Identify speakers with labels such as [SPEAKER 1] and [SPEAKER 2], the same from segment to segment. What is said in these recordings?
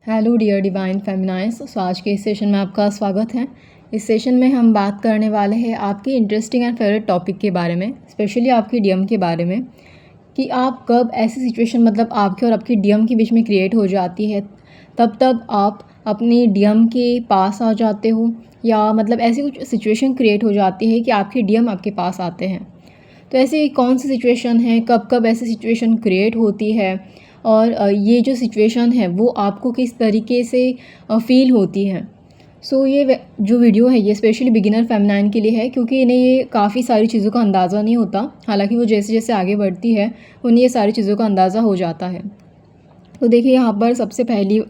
[SPEAKER 1] Hello dear divine feminines. So आज के इस सेशन में आपका स्वागत है। इस सेशन में हम बात करने वाले हैं आपकी इंटरेस्टिंग एंड फेवरेट टॉपिक के बारे में, स्पेशली आपकी डीएम के बारे में, कि आप कब ऐसी सिचुएशन मतलब आपके और आपकी डीएम के बीच में क्रिएट हो जाती है, तब आप अपनी डीएम के पास आ जाते हो, या मतलब ऐसी कुछ सिचुएशन क्रिएट हो जाती है कि आपके डीएम आपके पास आते हैं। तो ऐसी कौन सी सिचुएशन है, कब कब ऐसी सिचुएशन क्रिएट होती है, और ये जो सिचुएशन है वो आपको किस तरीके से फ़ील होती है। सो ये जो वीडियो है ये स्पेशली बिगिनर फेमिनाइन के लिए है, क्योंकि इन्हें ये काफ़ी सारी चीज़ों का अंदाज़ा नहीं होता। हालांकि वो जैसे जैसे आगे बढ़ती है उन्हें ये सारी चीज़ों का अंदाज़ा हो जाता है। तो देखिए यहाँ पर सबसे पहली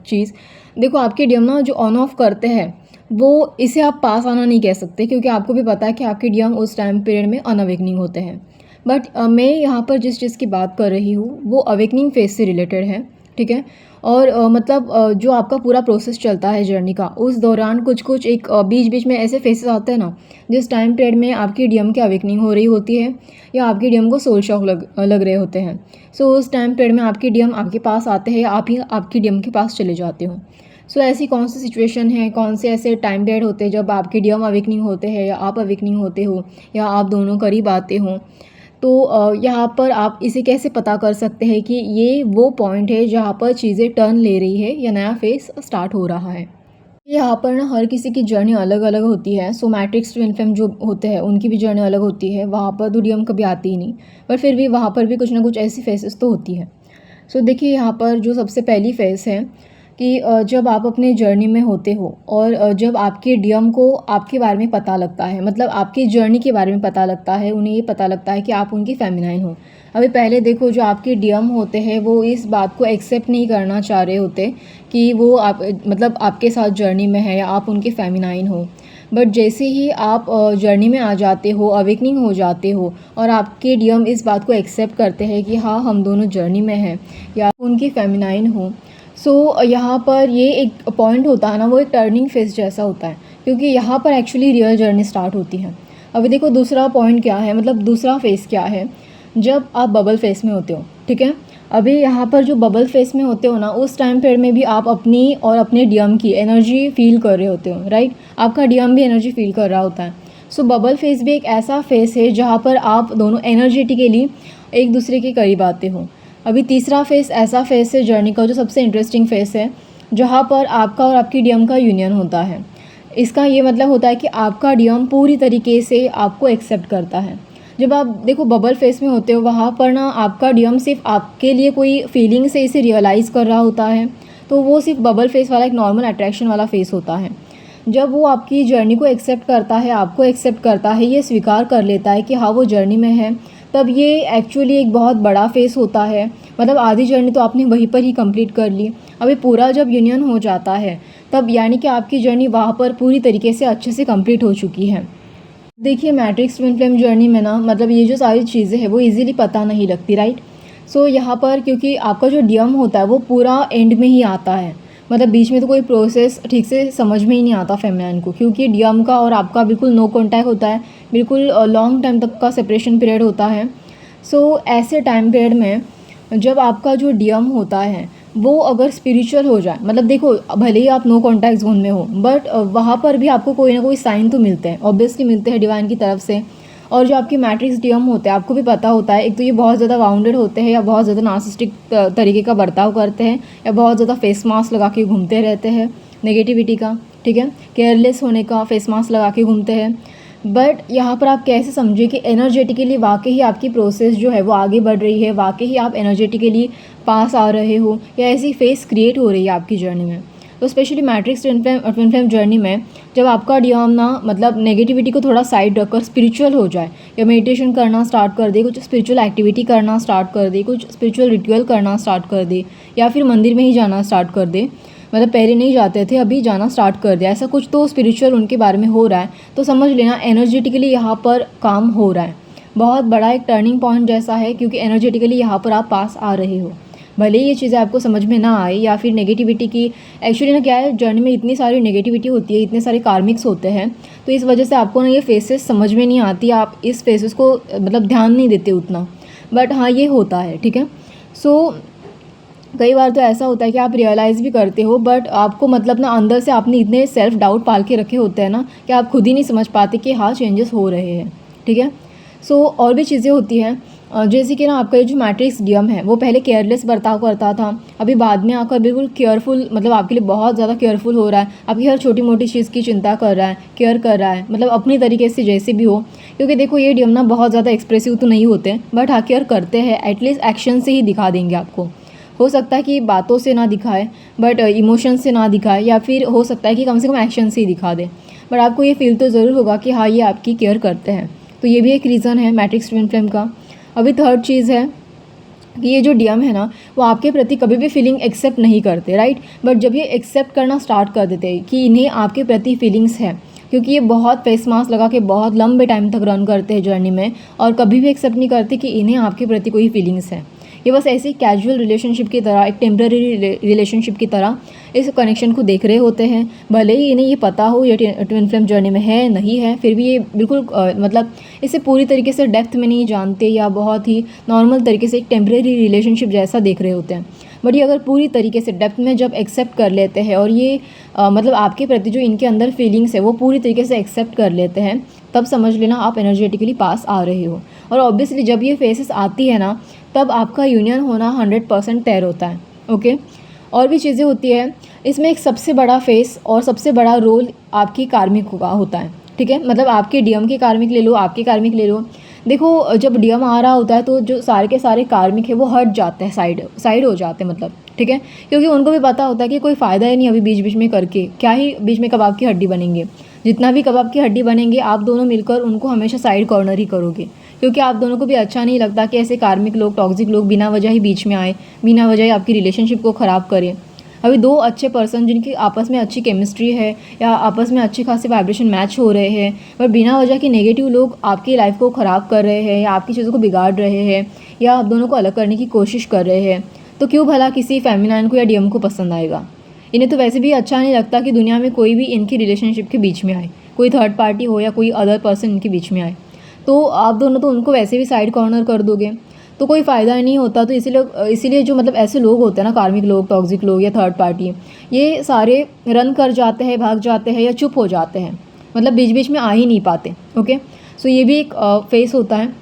[SPEAKER 1] चीज़, देखो आपके डीएम ना जो ऑन ऑफ करते हैं वो इसे आप पास आना नहीं कह सकते, क्योंकि आपको भी पता है कि आपके डीएम उस टाइम पीरियड में अनअवेकनिंग होते हैं। बट मैं यहाँ पर जिस चीज़ की बात कर रही हूँ वो अवेकनिंग फेज से रिलेटेड है, ठीक है। और जो आपका पूरा प्रोसेस चलता है जर्नी का, उस दौरान कुछ कुछ एक बीच बीच में ऐसे फेसेस आते हैं ना, जिस टाइम पीरियड में आपकी डीएम की अवेकनिंग हो रही होती है या आपके डीएम को सोल शॉक लग रहे होते हैं। सो उस टाइम पीरियड में आपके डीएम आपके पास आते हैं, आप ही आपकी डीएम के पास चले जाते हो। सो ऐसी कौन सी सिचुएशन है, कौन से ऐसे टाइम पीरियड होते हैं जब आपके डीएम अवेकनिंग होते हैं या आप अवेकनिंग होते हो या आप दोनों करीब आते हो। तो यहाँ पर आप इसे कैसे पता कर सकते हैं कि ये वो पॉइंट है जहाँ पर चीज़ें टर्न ले रही है या नया फेस स्टार्ट हो रहा है। यहाँ पर ना हर किसी की जर्नी अलग अलग होती है। सो मैट्रिक्स ट्विन फ्लेम जो होते हैं उनकी भी जर्नी अलग होती है। वहाँ पर तो डीएम कभी आती ही नहीं, पर फिर भी वहाँ पर भी कुछ ना कुछ ऐसी फेसेस तो होती है। सो देखिए यहाँ पर जो सबसे पहली फेस है कि जब आप अपने जर्नी में होते हो और जब आपके डीएम को आपके बारे में पता लगता है, मतलब आपकी जर्नी के बारे में पता लगता है, उन्हें ये पता लगता है कि आप उनकी फेमिनाइन हो। अभी पहले देखो, जो आपके डीएम होते हैं वो इस बात को एक्सेप्ट नहीं करना चाह रहे होते कि वो आप मतलब आपके साथ जर्नी में है या आप उनके फेमिनाइन हो। बट जैसे ही आप जर्नी में आ जाते हो, अवेकनिंग हो जाते हो, और आपके डीएम इस बात को एक्सेप्ट करते हैं कि हाँ हम दोनों जर्नी में हैं या उनकी फेमिनाइन हो। सो यहाँ पर ये एक पॉइंट होता है ना, वो एक टर्निंग फेस जैसा होता है, क्योंकि यहाँ पर एक्चुअली रियल जर्नी स्टार्ट होती है। अभी देखो दूसरा पॉइंट क्या है, मतलब दूसरा फेस क्या है, जब आप बबल फेस में होते हो, ठीक है। अभी यहाँ पर जो बबल फेस में होते हो ना, उस टाइम पीरियड में भी आप अपनी और अपने डीएम की एनर्जी फील कर रहे होते हो, राइट। आपका डीएम भी एनर्जी फील कर रहा होता है। सो बबल फेस भी एक ऐसा फेस है जहाँ पर आप दोनों एनर्जेटिकली एक दूसरे के करीब आते हो। अभी तीसरा फेस ऐसा फेस है जर्नी का जो सबसे इंटरेस्टिंग फेस है, जहाँ पर आपका और आपकी डीएम का यूनियन होता है। इसका ये मतलब होता है कि आपका डीएम पूरी तरीके से आपको एक्सेप्ट करता है। जब आप देखो बबल फेस में होते हो, वहाँ पर ना आपका डीएम सिर्फ आपके लिए कोई फीलिंग से इसे रियलाइज़ कर रहा होता है, तो वो सिर्फ बबल फेस वाला एक नॉर्मल अट्रैक्शन वाला फेस होता है। जब वो आपकी जर्नी को एक्सेप्ट करता है, आपको एक्सेप्ट करता है, ये स्वीकार कर लेता है कि हाँ वो जर्नी में है, तब ये एक्चुअली एक बहुत बड़ा फेस होता है। मतलब आधी जर्नी तो आपने वहीं पर ही कंप्लीट कर ली। अभी पूरा जब यूनियन हो जाता है तब यानी कि आपकी जर्नी वहाँ पर पूरी तरीके से अच्छे से कंप्लीट हो चुकी है। देखिए मैट्रिक्स ट्विन फ्लेम जर्नी में ना, मतलब ये जो सारी चीज़ें हैं वो इजीली पता नहीं लगती, राइट। सो यहाँ पर क्योंकि आपका जो डीएम होता है वो पूरा एंड में ही आता है, मतलब बीच में तो कोई प्रोसेस ठीक से समझ में ही नहीं आता फेमिनाइन को, क्योंकि डीएम का और आपका बिल्कुल नो कॉन्टैक्ट होता है, बिल्कुल लॉन्ग टाइम तक का सेपरेशन पीरियड होता है। सो ऐसे टाइम पीरियड में जब आपका जो डीएम होता है वो अगर स्पिरिचुअल हो जाए, मतलब देखो भले ही आप नो कॉन्टैक्ट जोन में हो, बट वहाँ पर भी आपको कोई ना कोई साइन तो मिलते हैं, ऑब्वियसली मिलते हैं डिवाइन की तरफ से। और जो आपके मैट्रिक्स डीएम होते हैं, आपको भी पता होता है, एक तो ये बहुत ज़्यादा वाउंडेड होते हैं या बहुत ज़्यादा नार्सिसिस्टिक तरीके का बर्ताव करते हैं, या बहुत ज़्यादा फेस मास्क लगा के घूमते रहते हैं नेगेटिविटी का, ठीक है, केयरलेस होने का फेस मास्क लगा के घूमते हैं। बट यहाँ पर आप कैसे समझिए कि एनर्जेटिकली वाकई ही आपकी प्रोसेस जो है वो आगे बढ़ रही है, वाकई ही आप एनर्जेटिकली पास आ रहे हो, या ऐसी फेस क्रिएट हो रही है आपकी जर्नी में। तो specially matrix twin flame journey में जब आपका डीएम ना मतलब नेगेटिविटी को थोड़ा साइड रखकर स्पिरिचुअल हो जाए, या मेडिटेशन करना स्टार्ट कर दे, कुछ स्पिरिचुअल एक्टिविटी करना स्टार्ट कर दे, कुछ स्पिरिचुअल रिचुअल करना स्टार्ट कर दे, या फिर मंदिर में ही जाना स्टार्ट कर दे, मतलब पहले नहीं जाते थे अभी जाना स्टार्ट कर दिया, ऐसा कुछ तो स्पिरिचुअल उनके बारे में हो रहा है, तो समझ लेना एनर्जेटिकली यहाँ पर काम हो रहा है। बहुत बड़ा एक टर्निंग पॉइंट जैसा है, क्योंकि एनर्जेटिकली यहाँ पर आप पास आ रहे हो। भले ही ये चीज़ें आपको समझ में ना आए, या फिर नेगेटिविटी की एक्चुअली ना क्या है, जर्नी में इतनी सारी नेगेटिविटी होती है, इतने सारे कार्मिक्स होते हैं, तो इस वजह से आपको ना ये फेसेस समझ में नहीं आती, आप इस फेसेस को मतलब ध्यान नहीं देते उतना। बट हाँ ये होता है, ठीक है। सो कई बार तो ऐसा होता है कि आप रियलाइज़ भी करते हो, बट आपको मतलब ना अंदर से आपने इतने सेल्फ डाउट पाल के रखे होते हैं ना कि आप खुद ही नहीं समझ पाते कि हाँ चेंजेस हो रहे हैं। ठीक है। सो और भी चीज़ें होती हैं, जैसे कि ना आपका ये जो मैट्रिक्स डीएम है वो पहले केयरलेस बर्ताव करता था, अभी बाद में आकर बिल्कुल केयरफुल, मतलब आपके लिए बहुत ज़्यादा केयरफुल हो रहा है, आपकी हर छोटी मोटी चीज़ की चिंता कर रहा है, केयर कर रहा है, मतलब अपनी तरीके से जैसे भी हो। क्योंकि देखो ये डीएम ना बहुत ज़्यादा एक्सप्रेसिव तो नहीं होते, बट हाँ केयर करते हैं, एटलीस्ट एक्शन से ही दिखा देंगे आपको। हो सकता है कि बातों से ना दिखाए, बट इमोशन से ना दिखाए, या फिर हो सकता है कि कम से कम एक्शन से ही दिखा दे, बट आपको ये फील तो ज़रूर होगा कि हाँ ये आपकी केयर करते हैं। तो ये भी एक रीज़न है मैट्रिक्स ट्विन फ्लेम का। अभी थर्ड चीज़ है कि ये जो डीएम है ना वो आपके प्रति कभी भी फीलिंग एक्सेप्ट नहीं करते, राइट। बट जब ये एक्सेप्ट करना स्टार्ट कर देते हैं कि इन्हें आपके प्रति फीलिंग्स है, क्योंकि ये बहुत फेस मास्क लगा के बहुत लंबे टाइम तक रन करते हैं जर्नी में, और कभी भी एक्सेप्ट नहीं करते कि इन्हें आपके प्रति कोई फीलिंग्स है। ये बस ऐसी कैजुअल रिलेशनशिप की तरह, एक टेम्पररी रिलेशनशिप की तरह इस कनेक्शन को देख रहे होते हैं। भले ही इन्हें ये पता हो ये ट्विन फ्लेम जर्नी में है नहीं है, फिर भी ये बिल्कुल मतलब इसे पूरी तरीके से डेप्थ में नहीं जानते, या बहुत ही नॉर्मल तरीके से एक टेम्पररी रिलेशनशिप जैसा देख रहे होते हैं। बट ये अगर पूरी तरीके से डेप्थ में जब एक्सेप्ट कर लेते हैं, और ये मतलब आपके प्रति जो इनके अंदर फीलिंग्स है वो पूरी तरीके से एक्सेप्ट कर लेते हैं, तब समझ लेना आप एनर्जेटिकली पास आ रहे हो। और ऑब्वियसली जब ये फेसेस आती है ना, तब आपका यूनियन होना 100% तय होता है। ओके। और भी चीज़ें होती है इसमें, एक सबसे बड़ा फेस और सबसे बड़ा रोल आपकी कार्मिक का होता है। ठीक है, मतलब आपके डीएम के कार्मिक ले लो, आपके कार्मिक ले लो। देखो जब डीएम आ रहा होता है तो जो सारे के सारे कार्मिक है वो हट जाते हैं, साइड हो जाते हैं, मतलब ठीक है, क्योंकि उनको भी पता होता है कि कोई फ़ायदा ही नहीं अभी बीच बीच में करके, क्या ही बीच में कबाब की हड्डी बनेंगे। जितना भी कबाब की हड्डी बनेंगे आप दोनों मिलकर उनको हमेशा साइड कॉर्नर ही करोगे, क्योंकि आप दोनों को भी अच्छा नहीं लगता कि ऐसे कार्मिक लोग, टॉक्सिक लोग बिना वजह ही बीच में आए, बिना वजह ही आपकी रिलेशनशिप को ख़राब करें। अभी दो अच्छे पर्सन जिनकी आपस में अच्छी केमिस्ट्री है, या आपस में अच्छे खासे वाइब्रेशन मैच हो रहे हैं, पर बिना वजह के नेगेटिव लोग आपकी लाइफ को ख़राब कर रहे हैं, या आपकी चीज़ों को बिगाड़ रहे हैं, या आप दोनों को अलग करने की कोशिश कर रहे हैं, तो क्यों भला किसी फेमिनाइन को या डीएम को पसंद आएगा। इन्हें तो वैसे भी अच्छा नहीं लगता कि दुनिया में कोई भी इनकी रिलेशनशिप के बीच में आए, कोई थर्ड पार्टी हो या कोई अदर पर्सन इनके बीच में आए। तो आप दोनों तो उनको वैसे भी साइड कॉर्नर कर दोगे, तो कोई फ़ायदा ही नहीं होता। तो इसीलिए जो मतलब ऐसे लोग होते हैं ना, कार्मिक लोग, टॉक्सिक लोग या थर्ड पार्टी, ये सारे रन कर जाते हैं, भाग जाते हैं, या चुप हो जाते हैं, मतलब बीच बीच में आ ही नहीं पाते। ओके। सो ये भी एक फेस होता है।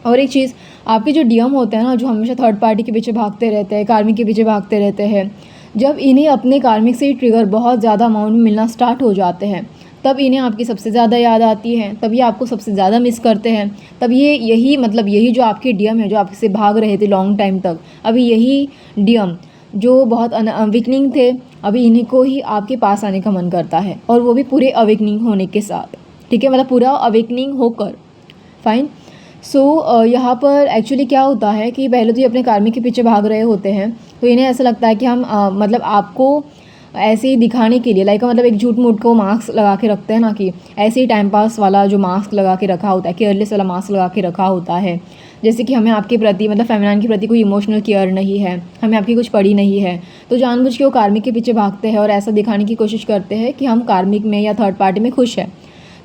[SPEAKER 1] और एक चीज़, आपके जो डीएम होते हैं ना, जो हमेशा थर्ड पार्टी के पीछे भागते रहते हैं, कार्मिक के पीछे भागते रहते हैं, जब इन्हें अपने कार्मिक से ही ट्रिगर बहुत ज़्यादा अमाउंट में मिलना स्टार्ट हो जाते हैं, तब इन्हें आपकी सबसे ज़्यादा याद आती है, तब ये आपको सबसे ज़्यादा मिस करते हैं। तब ये यही जो आपके डीएम है, जो आपसे भाग रहे थे लॉन्ग टाइम तक, अभी यही डीएम जो बहुत अवेकनिंग थे, अभी इन्हीं को ही आपके पास आने का मन करता है, और वो भी पूरे अवेकनिंग होने के साथ। ठीक है, मतलब पूरा अवेकनिंग होकर। फाइन। सो यहाँ पर एक्चुअली क्या होता है कि पहले तो ये अपने कार्मिक के पीछे भाग रहे होते हैं, तो इन्हें ऐसा लगता है कि हम मतलब आपको ऐसे ही दिखाने के लिए, लाइक मतलब एक झूठ मूठ को मास्क लगा के रखते हैं ना, कि ऐसे ही टाइम पास वाला जो मास्क लगा के रखा होता है, केयरलेस वाला मास्क लगा के रखा होता है, जैसे कि हमें आपके प्रति, मतलब फेमिनाइन के प्रति कोई इमोशनल केयर नहीं है, हमें आपकी कुछ पड़ी नहीं है, तो जानबूझ के वो कार्मिक के पीछे भागते हैं और ऐसा दिखाने की कोशिश करते हैं कि हम कार्मिक में या थर्ड पार्टी में खुश हैं।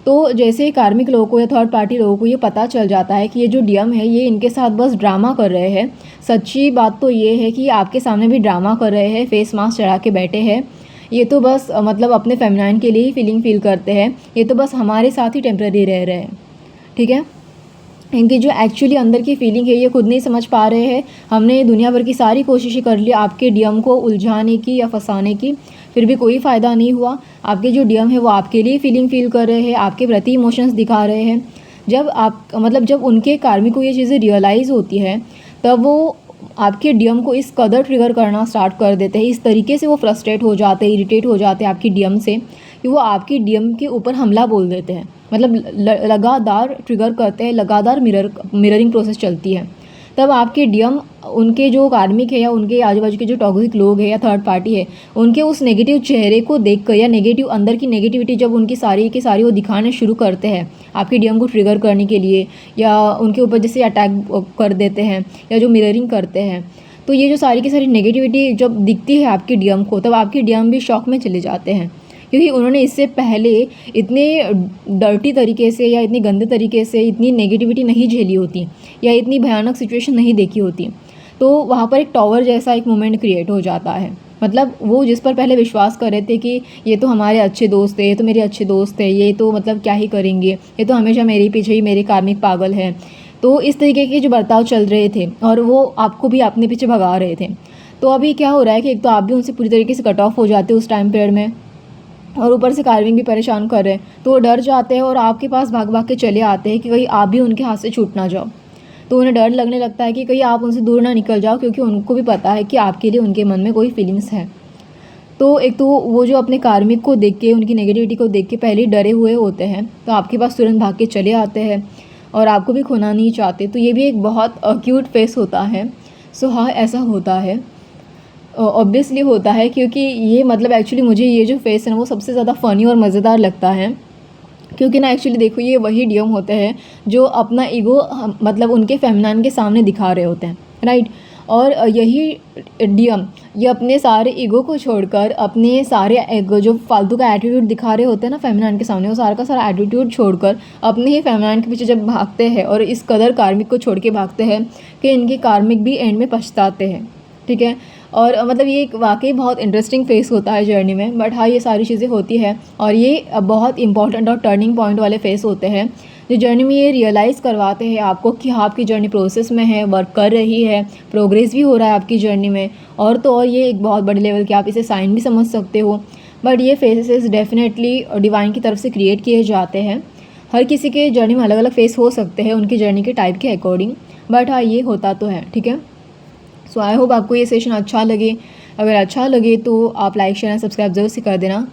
[SPEAKER 1] तो जैसे ही कार्मिक लोगों को या थर्ड पार्टी लोगों को ये पता चल जाता है कि ये जो डीएम है ये इनके साथ बस ड्रामा कर रहे हैं, सच्ची बात तो ये है कि आपके सामने भी ड्रामा कर रहे हैं, फेस मास्क चढ़ा के बैठे हैं, ये तो बस मतलब अपने फेमिनाइन के लिए ही फील करते हैं, ये तो बस हमारे साथ ही टेम्पररी रह रहे हैं। ठीक है, इनकी जो एक्चुअली अंदर की फीलिंग है ये खुद नहीं समझ पा रहे हैं। हमने दुनिया भर की सारी कोशिशें कर ली आपके डीएम को उलझाने की या फंसाने की, फिर भी कोई फ़ायदा नहीं हुआ। आपके जो डीएम है वो आपके लिए फील कर रहे हैं, आपके प्रति इमोशंस दिखा रहे हैं। जब उनके कार्मिक को ये चीज़ें रियलाइज़ होती है, तब वो आपके डीएम को इस कदर ट्रिगर करना स्टार्ट कर देते हैं, इस तरीके से वो फ्रस्ट्रेट हो जाते हैं, इरिटेट हो जाते हैं आपकी डीएम से, कि वो आपकी डीएम के ऊपर हमला बोल देते हैं। मतलब लगातार ट्रिगर करते हैं, लगातार मिररिंग प्रोसेस चलती है। तब आपके डीएम उनके जो कार्मिक है या उनके आजू बाजू के जो टॉक्सिक लोग हैं या थर्ड पार्टी है, उनके उस नेगेटिव चेहरे को देखकर या नेगेटिव अंदर की नेगेटिविटी जब उनकी सारी की सारी वो दिखाने शुरू करते हैं आपके डीएम को ट्रिगर करने के लिए, या उनके ऊपर जैसे अटैक कर देते हैं या जो मिररिंग करते हैं, तो ये जो सारी की सारी नेगेटिविटी जब दिखती है आपके डीएम को, तब आपके डीएम भी शॉक में चले जाते हैं, क्योंकि उन्होंने इससे पहले इतने डर्टी तरीके से या इतने गंदे तरीके से इतनी नेगेटिविटी नहीं झेली होती, या इतनी भयानक सिचुएशन नहीं देखी होती। तो वहाँ पर एक टॉवर जैसा एक मोमेंट क्रिएट हो जाता है। मतलब वो जिस पर पहले विश्वास कर रहे थे कि ये तो हमारे अच्छे दोस्त है, ये तो मेरे अच्छे दोस्त है, ये तो मतलब क्या ही करेंगे, ये तो हमेशा मेरे पीछे ही मेरे कार्मिक पागल हैं, तो इस तरीके के जो बर्ताव चल रहे थे और वो आपको भी अपने पीछे भगा रहे थे। तो अभी क्या हो रहा है कि एक तो आप भी उनसे पूरी तरीके से कट ऑफ हो जाते हो उस टाइम पीरियड में, और ऊपर से कार्विंग भी परेशान कर रहे हैं, तो वो डर जाते हैं और आपके पास भाग भाग के चले आते हैं कि कहीं आप भी उनके हाथ से छूट ना जाओ। तो उन्हें डर लगने लगता है कि कहीं आप उनसे दूर ना निकल जाओ, क्योंकि उनको भी पता है कि आपके लिए उनके मन में कोई फीलिंग्स है। तो एक तो वो जो अपने कार्मिक को देख के, उनकी नेगेटिविटी को देख के पहले ही डरे हुए होते हैं, तो आपके पास तुरंत भाग के चले आते हैं और आपको भी खोना नहीं चाहते। तो ये भी एक बहुत क्यूट फेस होता है। सो हाँ, ऐसा होता है, ऑब्वियसली होता है, क्योंकि ये मतलब एक्चुअली मुझे ये जो फेस है ना वो सबसे ज़्यादा फ़नी और मज़ेदार लगता है। क्योंकि ना एक्चुअली देखो, ये वही डीएम होते हैं जो अपना ईगो मतलब उनके फेमिनाइन के सामने दिखा रहे होते हैं, राइट। और यही डीएम ये अपने सारे ईगो को छोड़कर, अपने सारे ईगो जो फालतू का एटीट्यूड दिखा रहे होते हैं ना फेमिनाइन के सामने, वो सारा का सारा एटीट्यूड छोड़कर अपने ही फेमिनाइन के पीछे जब भागते हैं और इस कदर कार्मिक को छोड़ के भागते हैं कि इनके कार्मिक भी एंड में पछताते हैं, ठीक है। और मतलब ये एक वाकई बहुत इंटरेस्टिंग फेस होता है जर्नी में। बट हाँ, ये सारी चीज़ें होती है और ये बहुत इंपॉर्टेंट और टर्निंग पॉइंट वाले फेस होते हैं जो जर्नी में ये रियलाइज़ करवाते हैं आपको कि हाँ, आपकी जर्नी प्रोसेस में है, वर्क कर रही है, प्रोग्रेस भी हो रहा है आपकी जर्नी में। और तो और ये एक बहुत बड़े लेवल के आप इसे साइन भी समझ सकते हो। बट ये फेसेस डेफिनेटली डिवाइन की तरफ से क्रिएट किए जाते हैं। हर किसी के जर्नी में अलग अलग फेस हो सकते हैं उनकी जर्नी के टाइप के अकॉर्डिंग। बट हाँ, ये होता तो है, ठीक है। सो आई होप आपको ये सेशन अच्छा लगे। अगर अच्छा लगे तो आप लाइक शेयर एंड सब्सक्राइब ज़रूर से कर देना।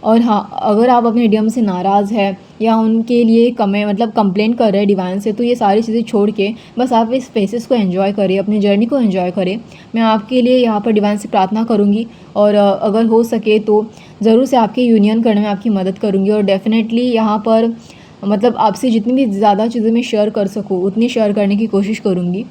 [SPEAKER 1] और हाँ, अगर आप अपने डीएम से नाराज़ है या उनके लिए कंप्लेंट कर रहे हैं डिवाइन से, तो ये सारी चीज़ें छोड़ के बस आप इस फेसेस को एंजॉय करें, अपनी जर्नी को एंजॉय करें। मैं आपके लिए यहाँ पर डिवाइन से प्रार्थना करूँगी और अगर हो सके तो ज़रूर से आपके यूनियन करने में आपकी मदद करूँगी। और डेफिनेटली यहाँ पर आपसे जितनी भी ज़्यादा चीज़ें मैं शेयर कर सकूँ उतनी शेयर करने की कोशिश करूँगी।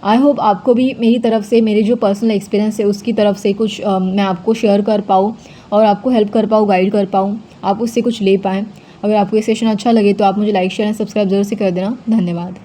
[SPEAKER 1] आई होप आपको भी मेरी तरफ से, मेरे जो पर्सनल एक्सपीरियंस है उसकी तरफ से कुछ मैं आपको शेयर कर पाऊँ और आपको हेल्प कर पाऊँ, गाइड कर पाऊँ, आप उससे कुछ ले पाएँ। अगर आपको ये सेशन अच्छा लगे तो आप मुझे लाइक शेयर एंड सब्सक्राइब ज़रूर से कर देना। धन्यवाद।